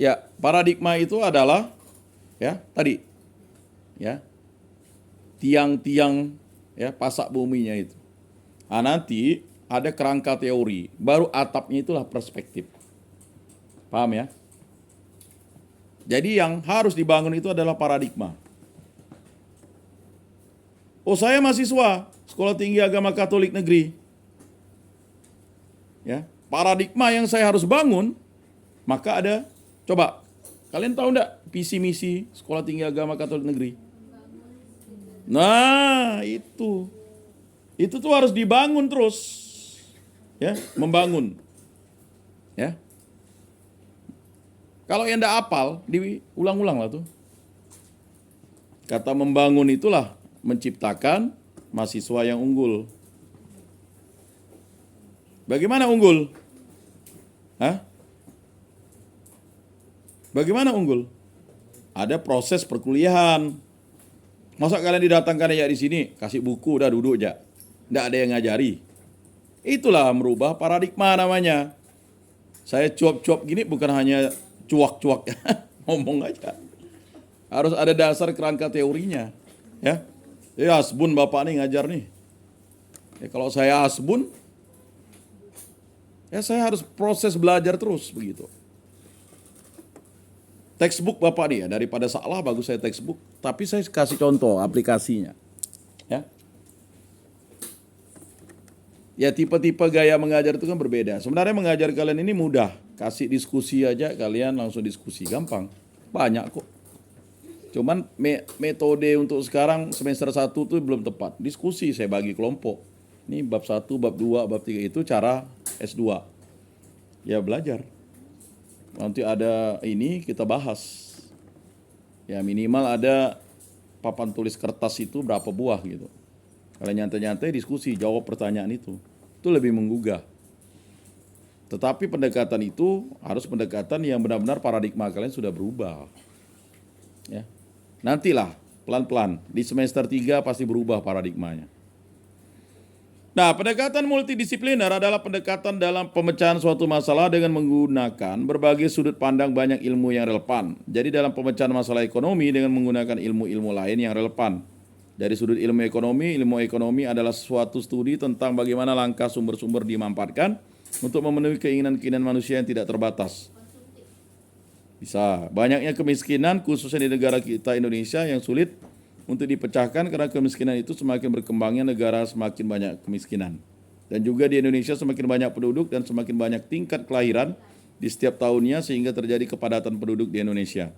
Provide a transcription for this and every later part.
Ya, paradigma itu adalah ya tadi ya tiang-tiang ya pasak buminya itu. Nah, nanti ada kerangka teori, baru atapnya itulah perspektif. Paham ya? Jadi yang harus dibangun itu adalah paradigma. Oh, saya mahasiswa Sekolah Tinggi Agama Katolik Negeri. Ya, paradigma yang saya harus bangun, maka ada, coba, kalian tahu enggak visi misi Sekolah Tinggi Agama Katolik Negeri? Nah, itu. Itu tuh harus dibangun terus. Ya, membangun. Ya. Kalau yang enggak hafal, diulang-ulang lah tuh. Kata membangun itulah menciptakan mahasiswa yang unggul. Bagaimana unggul? Hah? Bagaimana unggul? Ada proses perkuliahan. Masa kalian didatangkan aja di sini, kasih buku, udah duduk aja. Nggak ada yang ngajari. Itulah merubah paradigma namanya. Saya cuap-cuap gini bukan hanya cuak-cuak, ngomong aja. Harus ada dasar kerangka teorinya. Ya, asbun bapak nih ngajar nih. Ya, kalau saya asbun, ya saya harus proses belajar terus begitu. Textbook bapak nih ya, daripada salah bagus saya textbook. Tapi saya kasih contoh aplikasinya. Ya, ya tipe-tipe gaya mengajar itu kan berbeda. Sebenarnya mengajar kalian ini mudah. Kasih diskusi aja kalian langsung diskusi. Gampang. Banyak kok. Cuman metode untuk sekarang semester 1 tuh belum tepat. Diskusi saya bagi kelompok. Ini bab 1, bab 2, bab 3 itu cara S2. Ya belajar. Nanti ada ini kita bahas. Ya minimal ada papan tulis kertas itu berapa buah gitu. Kalau nyantai-nyantai diskusi, jawab pertanyaan itu. Itu lebih menggugah. Tetapi pendekatan itu harus pendekatan yang benar-benar paradigma kalian sudah berubah. Ya. Nantilah pelan-pelan di semester 3 pasti berubah paradigmanya. Nah, pendekatan multidisipliner adalah pendekatan dalam pemecahan suatu masalah dengan menggunakan berbagai sudut pandang banyak ilmu yang relevan. Jadi dalam pemecahan masalah ekonomi dengan menggunakan ilmu-ilmu lain yang relevan. Dari sudut ilmu ekonomi adalah suatu studi tentang bagaimana langkah sumber-sumber dimanfaatkan untuk memenuhi keinginan-keinginan manusia yang tidak terbatas. Bisa. Banyaknya kemiskinan khususnya di negara kita Indonesia yang sulit untuk dipecahkan karena kemiskinan itu semakin berkembangnya negara semakin banyak kemiskinan. Dan juga di Indonesia semakin banyak penduduk dan semakin banyak tingkat kelahiran di setiap tahunnya sehingga terjadi kepadatan penduduk di Indonesia.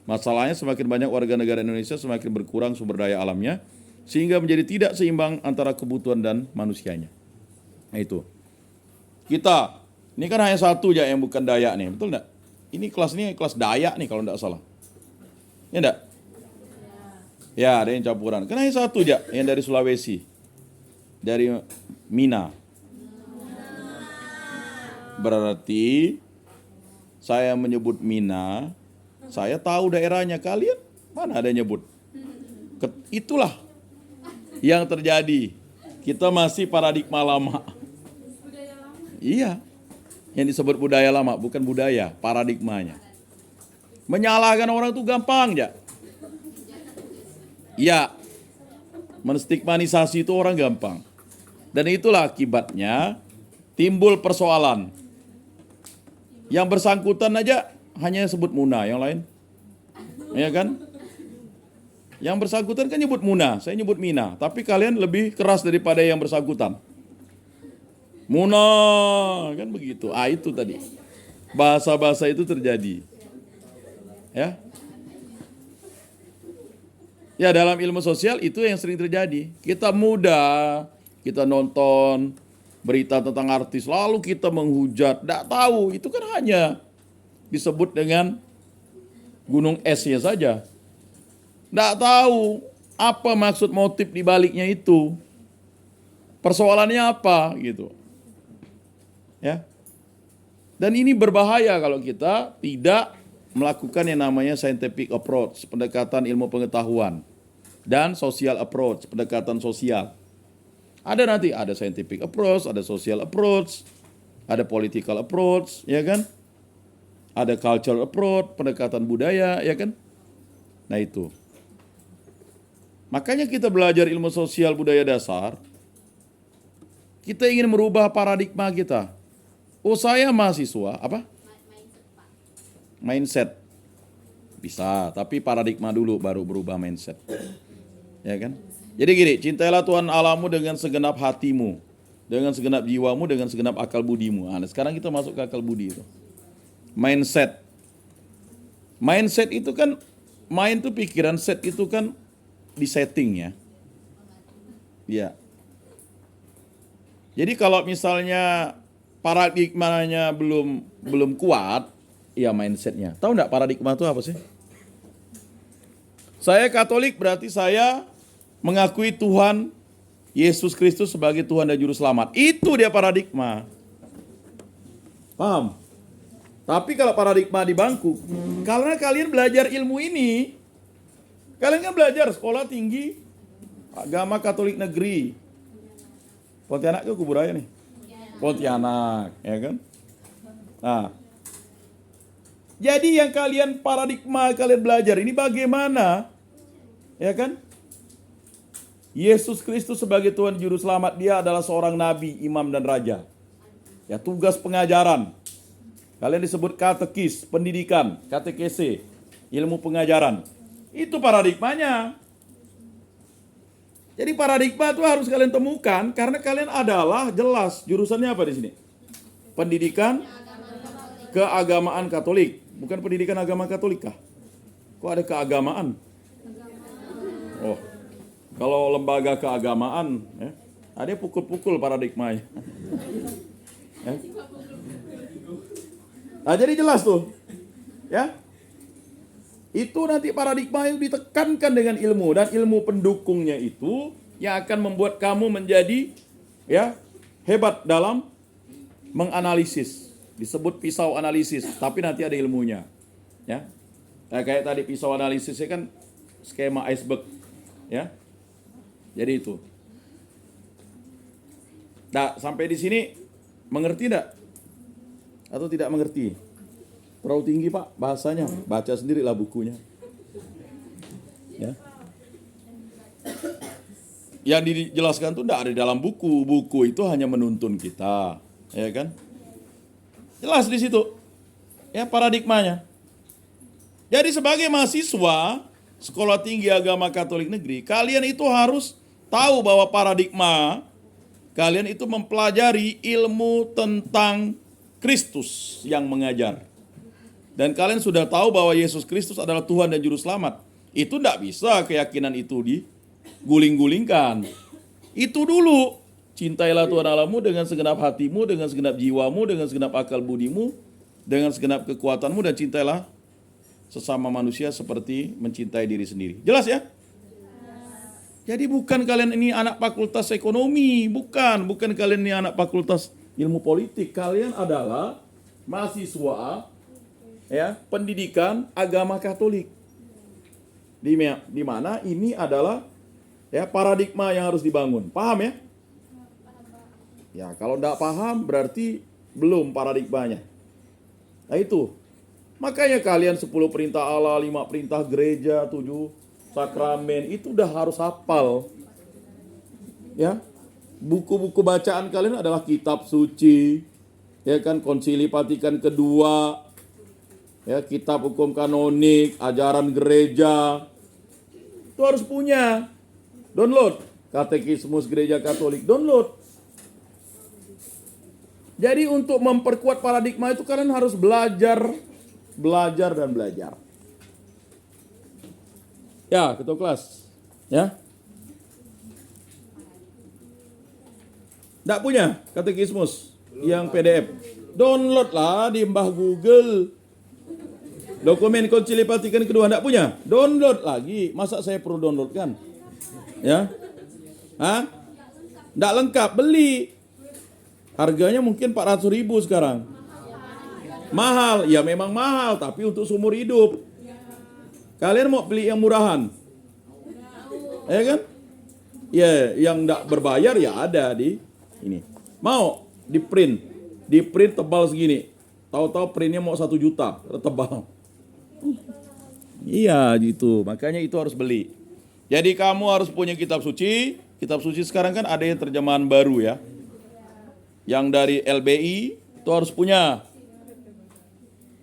Masalahnya semakin banyak warga negara Indonesia semakin berkurang sumber daya alamnya sehingga menjadi tidak seimbang antara kebutuhan dan manusianya. Nah itu. Kita, ini kan hanya satu aja yang bukan Dayak nih, betul enggak? Ini kelas Dayak nih kalau enggak salah. Ya enggak? Ya, ada yang campuran. Kan hanya satu aja yang dari Sulawesi. Dari Mina. Berarti saya menyebut Mina, saya tahu daerahnya. Kalian mana ada yang nyebut? Itulah yang terjadi. Kita masih paradigma lama. Iya. Yang disebut budaya lama, bukan budaya, paradigmanya. Menyalahkan orang itu gampang ya. Ya, menstigmanisasi itu orang gampang. Dan itulah akibatnya timbul persoalan. Yang bersangkutan aja hanya sebut Muna, yang lain. Ya kan? Yang bersangkutan kan nyebut Muna, saya nyebut Mina. Tapi kalian lebih keras daripada yang bersangkutan. Muna, kan begitu. Itu tadi. Bahasa-bahasa itu terjadi. Ya. Ya, dalam ilmu sosial itu yang sering terjadi. Kita muda, kita nonton berita tentang artis, lalu kita menghujat. Tidak tahu, itu kan hanya disebut dengan gunung esnya saja. Tidak tahu apa maksud motif di baliknya itu. Persoalannya apa gitu. Ya. Dan ini berbahaya kalau kita tidak melakukan yang namanya scientific approach, pendekatan ilmu pengetahuan, dan social approach, pendekatan sosial. Ada scientific approach, ada social approach, ada political approach, ya kan? Ada cultural approach, pendekatan budaya, ya kan? Nah itu. Makanya kita belajar ilmu sosial budaya dasar, kita ingin merubah paradigma kita. Oh, saya mahasiswa, apa? Mindset. Bisa, tapi paradigma dulu baru berubah mindset. Ya kan? Jadi gini, cintailah Tuhan Allahmu dengan segenap hatimu, dengan segenap jiwamu, dengan segenap akal budimu. Nah, sekarang kita masuk ke akal budi itu. Mindset. Mindset itu kan, mind itu pikiran, set itu kan di setting ya. Ya. Jadi kalau misalnya paradigmanya belum kuat, ya mindsetnya. Tahu enggak paradigma itu apa sih? Saya Katolik berarti saya mengakui Tuhan Yesus Kristus sebagai Tuhan dan Juru Selamat. Itu dia paradigma. Paham? Tapi kalau paradigma di bangku, karena kalian belajar ilmu ini, kalian kan belajar sekolah tinggi agama Katolik negeri. Pontianak ke kuburaya nih? Pontianak, ya kan? Nah, jadi yang paradigma kalian belajar ini bagaimana? Ya kan? Yesus Kristus sebagai Tuhan Juru Selamat, dia adalah seorang nabi, imam dan raja. Ya, tugas pengajaran. Kalian disebut katekis, pendidikan, katekese, ilmu pengajaran. Itu paradigmanya. Jadi paradigma itu harus kalian temukan karena kalian adalah jelas jurusannya apa di sini? Pendidikan keagamaan Katolik, bukan pendidikan agama Katolik kah? Kok ada keagamaan? Oh, kalau lembaga keagamaan, ya, ada pukul-pukul paradigmanya. Ya. Nah, jadi jelas tuh, ya. Itu nanti paradigma yang ditekankan dengan ilmu, dan ilmu pendukungnya itu yang akan membuat kamu menjadi ya hebat dalam menganalisis. Disebut pisau analisis, tapi nanti ada ilmunya. Ya. Nah, kayak tadi pisau analisisnya kan skema iceberg, ya. Jadi itu. Nah, sampai di sini mengerti enggak? Atau tidak mengerti? Terlalu tinggi Pak bahasanya, baca sendirilah bukunya. Ya. Yang dijelaskan itu tidak ada di dalam buku. Buku itu hanya menuntun kita, ya kan? Jelas di situ, ya paradigmanya. Jadi sebagai mahasiswa sekolah tinggi agama Katolik negeri, kalian itu harus tahu bahwa paradigma kalian itu mempelajari ilmu tentang Kristus yang mengajar. Dan kalian sudah tahu bahwa Yesus Kristus adalah Tuhan dan Juru Selamat. Itu tidak bisa keyakinan itu diguling-gulingkan. Itu dulu. Cintailah Tuhan Allahmu dengan segenap hatimu, dengan segenap jiwamu, dengan segenap akal budimu, dengan segenap kekuatanmu, dan cintailah sesama manusia seperti mencintai diri sendiri. Jelas ya? Jadi bukan kalian ini anak fakultas ekonomi. Bukan kalian ini anak fakultas ilmu politik. Kalian adalah mahasiswa ya pendidikan agama Katolik, di mana ini adalah ya paradigma yang harus dibangun. Paham ya? Ya, kalau tidak paham berarti belum paradigmanya. Nah itu. Makanya kalian 10 perintah Allah, 5 perintah gereja, 7 sakramen itu udah harus hafal. Ya. Buku-buku bacaan kalian adalah kitab suci, ya kan, Konsili Vatikan kedua, ya, kitab hukum kanonik, ajaran gereja. Itu harus punya. Download Katekismus Gereja Katolik, download. Jadi untuk memperkuat paradigma itu kalian harus belajar dan belajar. Ya, ketua kelas. Ya. Nggak punya katekismus yang PDF? Download lah di mbah Google. Dokumen Konsili Vatikan kedua nggak punya? Download lagi. Masa saya perlu download kan? Ya? Hah? Nggak lengkap, beli. Harganya mungkin 400.000 sekarang. Mahal, ya memang mahal, tapi untuk seumur hidup. Kalian mau beli yang murahan? Ya kan? Ya, yang nggak berbayar ya ada di ini. Mau di print tebal segini. tahu-tahu printnya mau 1 juta, tebal. Iya gitu, makanya itu harus beli. Jadi kamu harus punya kitab suci. Kitab suci sekarang kan ada yang terjemahan baru ya. Yang dari LBI itu harus punya.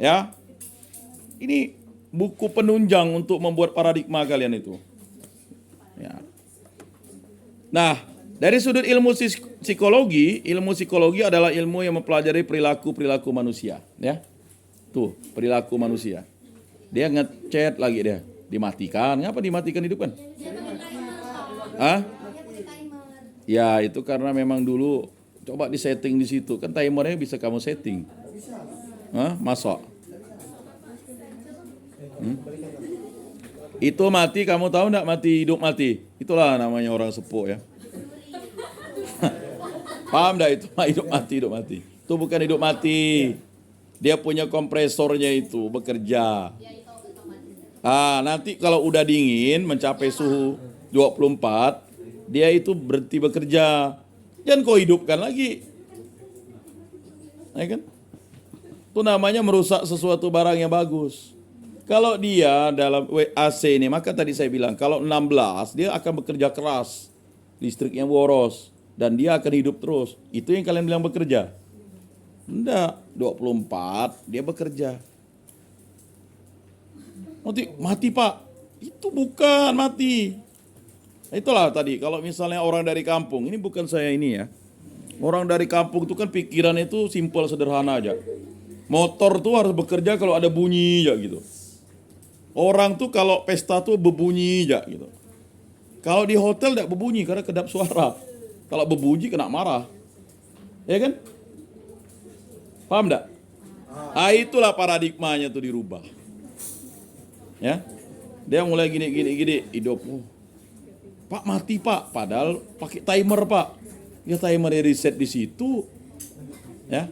Ya. Ini buku penunjang untuk membuat paradigma kalian itu. Ya. Nah, dari sudut ilmu psikologi adalah ilmu yang mempelajari perilaku manusia, ya. Tuh, perilaku manusia. Dia ngechat lagi dia, dimatikan. Ngapa dimatikan hidup kan? Hah? Ya, itu karena memang dulu coba disetting di situ. Kan timernya bisa kamu setting. Hah? Masuk. Itu mati, kamu tahu enggak mati hidup mati? Itulah namanya orang sepuh ya. Paham enggak itu? Hidup mati. Itu bukan hidup mati. Dia punya kompresornya itu bekerja. Nanti kalau udah dingin mencapai suhu 24, dia itu berhenti bekerja. Jangan kau hidupkan lagi. Ya kan? Itu namanya merusak sesuatu barang yang bagus. Kalau dia dalam AC ini, maka tadi saya bilang, kalau 16, dia akan bekerja keras. Listriknya boros. Dan dia akan hidup terus. Itu yang kalian bilang bekerja. Enggak, 24, dia bekerja. Mati Pak. Itu bukan mati. Itulah tadi, kalau misalnya orang dari kampung, ini bukan saya ini ya. Orang dari kampung itu kan pikiran itu simpel, sederhana aja. Motor tuh harus bekerja kalau ada bunyi aja gitu. Orang tuh kalau pesta tuh berbunyi aja gitu. Kalau di hotel tidak berbunyi karena kedap suara. Kalau berbunyi kena marah. Ya kan? Paham enggak? Itulah paradigmanya tuh dirubah. Ya. Dia mulai gini hidup. Pak mati Pak, padahal pakai timer Pak. Ya timernya reset di situ. Ya.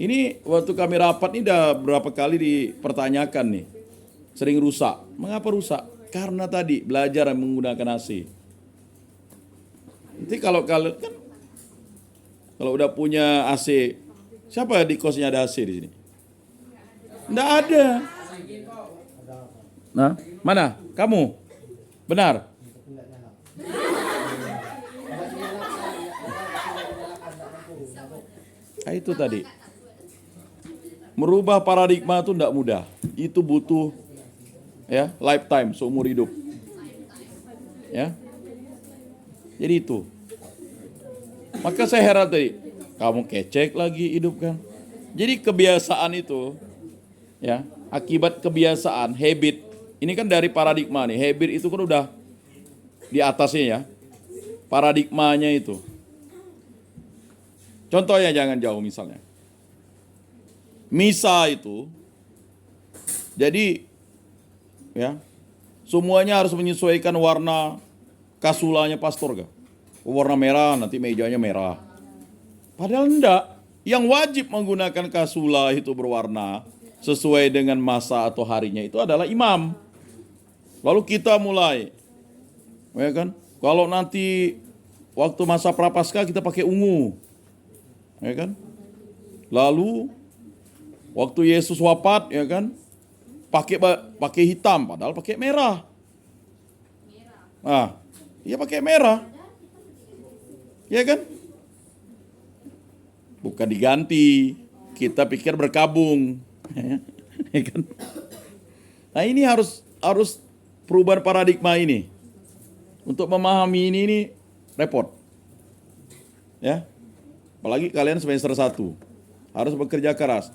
Ini waktu kami rapat ini udah berapa kali dipertanyakan nih. Sering rusak. Mengapa rusak? Karena tadi belajar menggunakan AC. Nanti kalau kalian kan kalau udah punya AC, siapa di kosnya ada AC di sini? Nggak ada. Nah, mana? Kamu? Benar? Itu tadi. Merubah paradigma itu tidak mudah. Itu butuh ya lifetime, seumur hidup. Ya. Jadi itu. Maka saya heran tadi, kamu kecek lagi hidup kan. Jadi kebiasaan itu ya, akibat kebiasaan, habit. Ini kan dari paradigma nih. Habit itu kan udah di atasnya ya. Paradigmanya itu. Contohnya jangan jauh misalnya. Misa itu, jadi ya semuanya harus menyesuaikan warna kasulanya pastor gak? Warna merah, nanti mejanya merah. Padahal enggak. Yang wajib menggunakan kasula itu berwarna sesuai dengan masa atau harinya itu adalah imam. Lalu kita mulai, ya kan? Kalau nanti waktu masa prapaskah kita pakai ungu, ya kan? Lalu waktu Yesus wafat, ya kan? Pakai hitam, padahal pakai merah. Iya pakai merah. Ya kan? Bukan diganti. Kita pikir berkabung. Ya kan? Nah, ini harus perubahan paradigma ini. Untuk memahami ini repot. Ya. Apalagi kalian semester 1. Harus bekerja keras.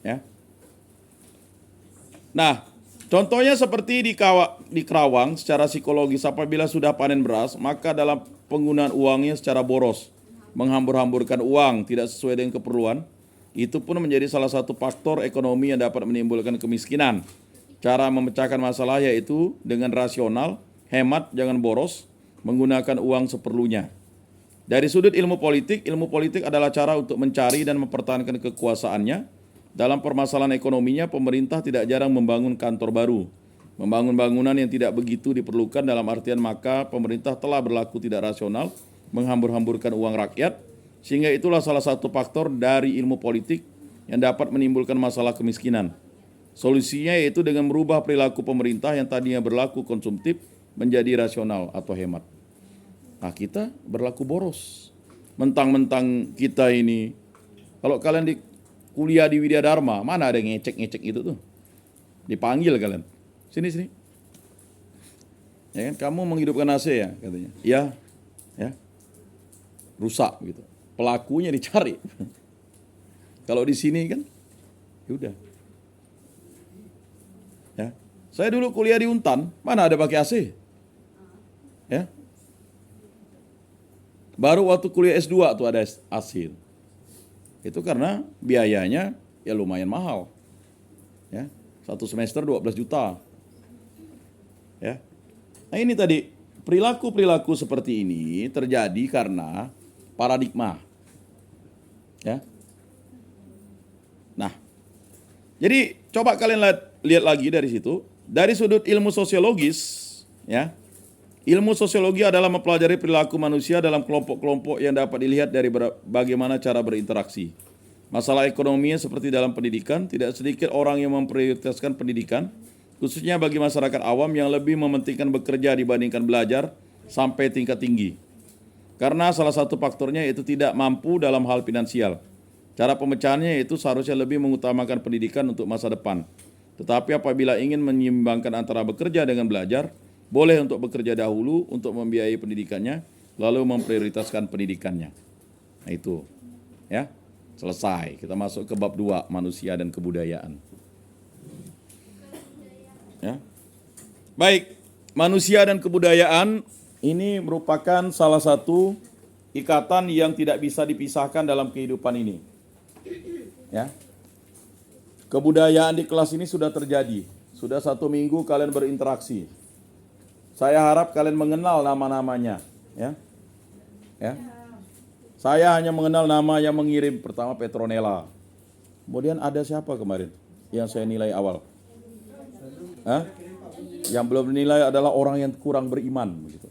Ya. Nah, contohnya seperti di Kerawang secara psikologis, apabila sudah panen beras, maka dalam penggunaan uangnya secara boros, menghambur-hamburkan uang tidak sesuai dengan keperluan, itu pun menjadi salah satu faktor ekonomi yang dapat menimbulkan kemiskinan. Cara memecahkan masalah yaitu dengan rasional, hemat, jangan boros, menggunakan uang seperlunya. Dari sudut ilmu politik adalah cara untuk mencari dan mempertahankan kekuasaannya. Dalam permasalahan ekonominya, pemerintah tidak jarang membangun kantor baru. Membangun bangunan yang tidak begitu diperlukan, dalam artian maka pemerintah telah berlaku tidak rasional, menghambur-hamburkan uang rakyat, Sehingga itulah salah satu faktor dari ilmu politik yang dapat menimbulkan masalah kemiskinan. Solusinya yaitu dengan merubah perilaku pemerintah yang tadinya berlaku konsumtif menjadi rasional atau hemat. Nah, kita berlaku boros. Mentang-mentang kita ini, kalau kalian kuliah di Widya Dharma, mana ada yang ngecek-ngecek itu tuh? Dipanggil kalian. Sini. Ya kan, kamu menghidupkan AC ya katanya. Iya. Ya. Rusak gitu. Pelakunya dicari. Kalau di sini kan, ya udah. Ya. Saya dulu kuliah di Untan, mana ada pakai AC? Ya. Baru waktu kuliah S2 tuh ada AC. Itu karena biayanya ya lumayan mahal. Ya. 1 semester 12 juta. Ya. Nah, ini tadi perilaku-perilaku seperti ini terjadi karena paradigma. Ya. Nah, jadi coba kalian lihat lagi dari situ. Dari sudut ilmu sosiologis, ya, ilmu sosiologi adalah mempelajari perilaku manusia dalam kelompok-kelompok yang dapat dilihat dari bagaimana cara berinteraksi. Masalah ekonominya seperti dalam pendidikan, tidak sedikit orang yang memprioritaskan pendidikan, khususnya bagi masyarakat awam yang lebih mementingkan bekerja dibandingkan belajar sampai tingkat tinggi. Karena salah satu faktornya itu tidak mampu dalam hal finansial. Cara pemecahannya itu seharusnya lebih mengutamakan pendidikan untuk masa depan. Tetapi apabila ingin menyeimbangkan antara bekerja dengan belajar, boleh untuk bekerja dahulu untuk membiayai pendidikannya, lalu memprioritaskan pendidikannya. Nah itu, ya, selesai. Kita masuk ke bab 2, manusia dan kebudayaan. Ya. Baik, manusia dan kebudayaan ini merupakan salah satu ikatan yang tidak bisa dipisahkan dalam kehidupan ini. Ya. Kebudayaan di kelas ini sudah terjadi. Sudah 1 minggu kalian berinteraksi. Saya harap kalian mengenal nama-namanya. Ya. Ya. Saya hanya mengenal nama yang mengirim. Pertama Petronella. Kemudian ada siapa kemarin yang saya nilai awal? Hah? Yang belum dinilai adalah orang yang kurang beriman. Begitu.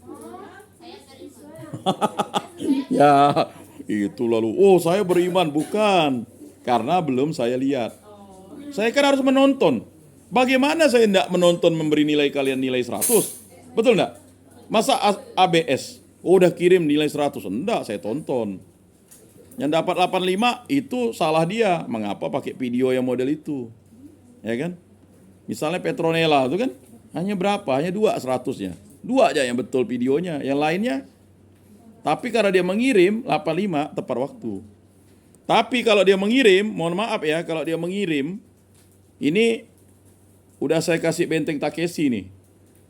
Ya, itu lalu. Oh, saya beriman. Bukan. Karena belum saya lihat. Saya kan harus menonton. Bagaimana saya tidak menonton memberi nilai kalian nilai 100? Betul enggak? Masa ABS? Oh, udah kirim nilai 100. Enggak, saya tonton. Yang dapat 85 itu salah dia. Mengapa pakai video yang model itu? Ya kan? Misalnya Petronella itu kan hanya berapa? Hanya 2 100-nya. 2 aja yang betul videonya. Yang lainnya. Tapi karena dia mengirim 85 tepat waktu. Tapi kalau dia mengirim, mohon maaf ya, kalau dia mengirim, ini udah saya kasih benteng Takeshi nih.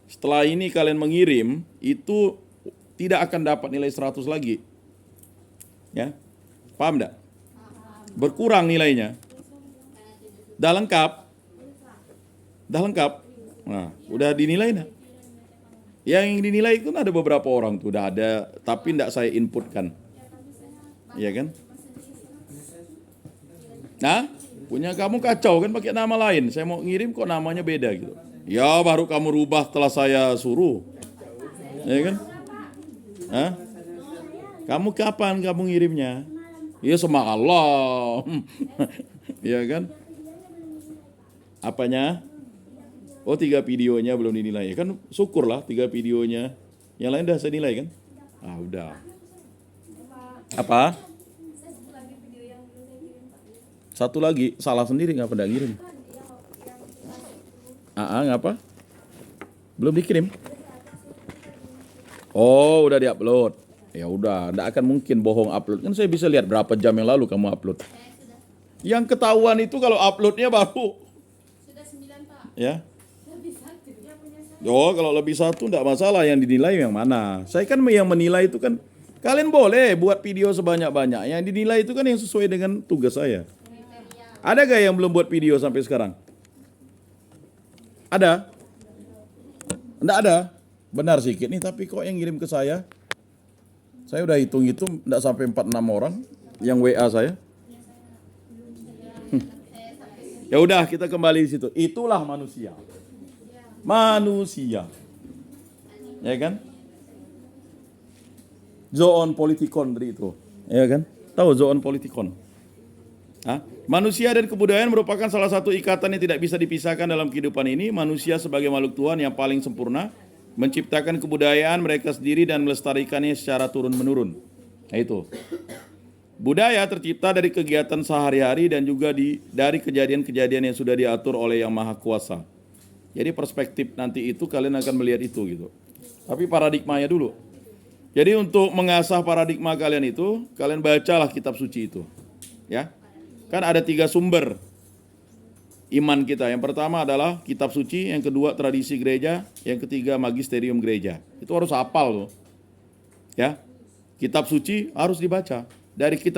Setelah ini kalian mengirim, itu tidak akan dapat nilai 100 lagi. Ya, paham enggak? Berkurang nilainya. Dah lengkap. Nah, udah dinilai enggak? Yang dinilai itu ada beberapa orang tuh, udah ada, tapi enggak saya inputkan. Iya kan? Nah, punya kamu kacau kan pakai nama lain. Saya mau ngirim kok namanya beda gitu. Ya baru kamu rubah setelah saya suruh. Ya kan? Hah? Kamu kapan kamu ngirimnya? Ya semalam. Ya kan? Apanya? Oh 3 videonya belum dinilai. Kan syukurlah 3 videonya. Yang lain udah saya nilai kan? Ah udah. Apa? Satu lagi, salah sendiri ngapa enggak ngirim? Ngapa? Belum dikirim? Oh, udah diupload. Ya udah, enggak akan mungkin bohong upload. Kan saya bisa lihat berapa jam yang lalu kamu upload. Yang ketahuan itu kalau uploadnya baru. Sudah 9, Pak. Ya. Lebih 1. Oh, kalau lebih 1 enggak masalah, yang dinilai yang mana. Saya kan yang menilai itu kan, kalian boleh buat video sebanyak-banyak. Yang dinilai itu kan yang sesuai dengan tugas saya. Ada gak yang belum buat video sampai sekarang? Ada? Enggak ada? Benar sedikit nih, tapi kok yang ngirim ke saya? Saya udah hitung-hitung, enggak sampai 4-6 orang yang WA saya. Ya udah, kita kembali di situ. Itulah manusia. Manusia. Ya kan? Zoon politikon dari itu. Ya kan? Tahu zoon politikon? Hah? Manusia dan kebudayaan merupakan salah satu ikatan yang tidak bisa dipisahkan dalam kehidupan ini. Manusia sebagai makhluk Tuhan yang paling sempurna menciptakan kebudayaan mereka sendiri dan melestarikannya secara turun-menurun. Nah itu. Budaya tercipta dari kegiatan sehari-hari dan juga dari kejadian-kejadian yang sudah diatur oleh Yang Maha Kuasa. Jadi perspektif nanti itu kalian akan melihat itu gitu. Tapi paradigmanya dulu. Jadi untuk mengasah paradigma kalian itu, kalian bacalah kitab suci itu. Ya. Kan ada 3 sumber iman kita. Yang pertama adalah kitab suci, yang kedua tradisi gereja, yang ketiga magisterium gereja. Itu harus hafal loh. Ya. Kitab suci harus dibaca. Dari kitab